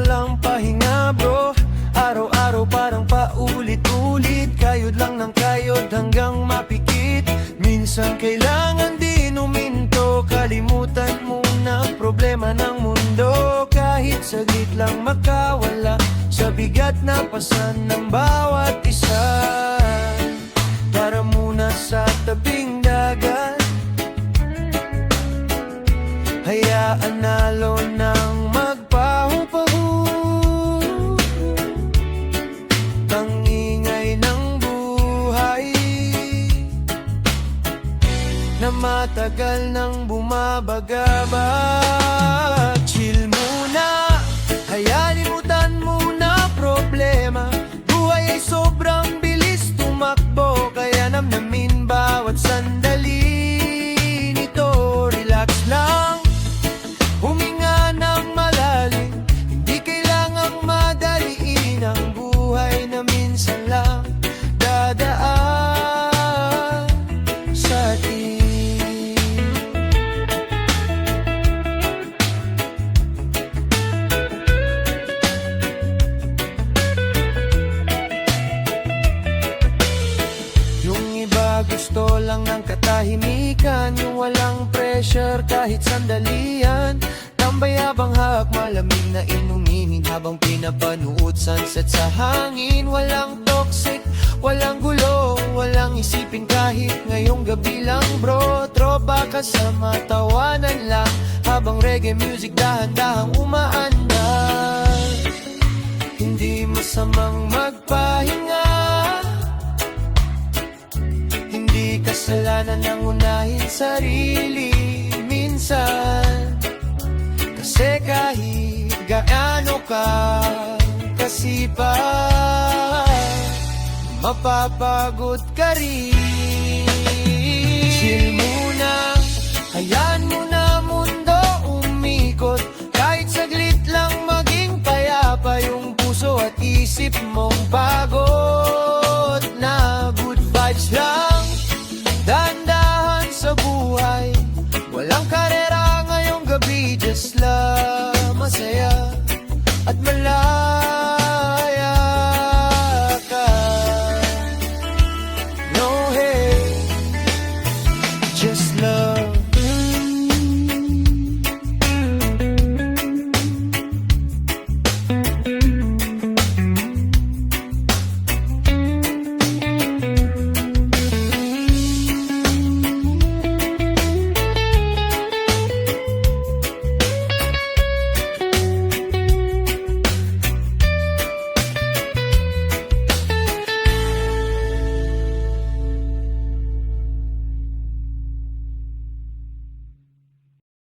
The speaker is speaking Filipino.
walang pahinga bro. Araw-araw parang paulit-ulit, kayod lang ng kayod hanggang mapikit. Minsan kailangan din uminto, kalimutan muna ang problema ng mundo. Kahit saglit lang makawala sa bigat na pasan ng bawat isa. Para muna sa tabing dagat, hayaan nalo ng magpahu-pahu. Ang ingay ng buhay na matagal nang bumabagabag. Chill muna, hayalimutan muna problema. Buhay ay sobrang bilis tumakbo, kaya namnamin bawat sandali nito. Relax lang, huminga ng malalim, hindi kailangang madaliin ang buhay na minsan lang dadaan sa atin. Yung iba gusto lang ng katahimikan, yung walang pressure kahit sandalian. Tambay habang hawak malamig na inumin, habang pinapanood sunset sa hangin. Walang toxic, walang gulo, walang isipin kahit ngayong gabi lang bro. Tropa kasama, tawanan lang, habang reggae music dahan-dahang umaandar. Hindi masamang magpahinga, hindi kasalanan ng unahin sarili minsan. Kasi kahit gaano ka kasipag, mapapagod ka rin. Chill muna, hayaan mo na mundo umikot. Kahit saglit lang maging payapa yung puso at isip mong bago.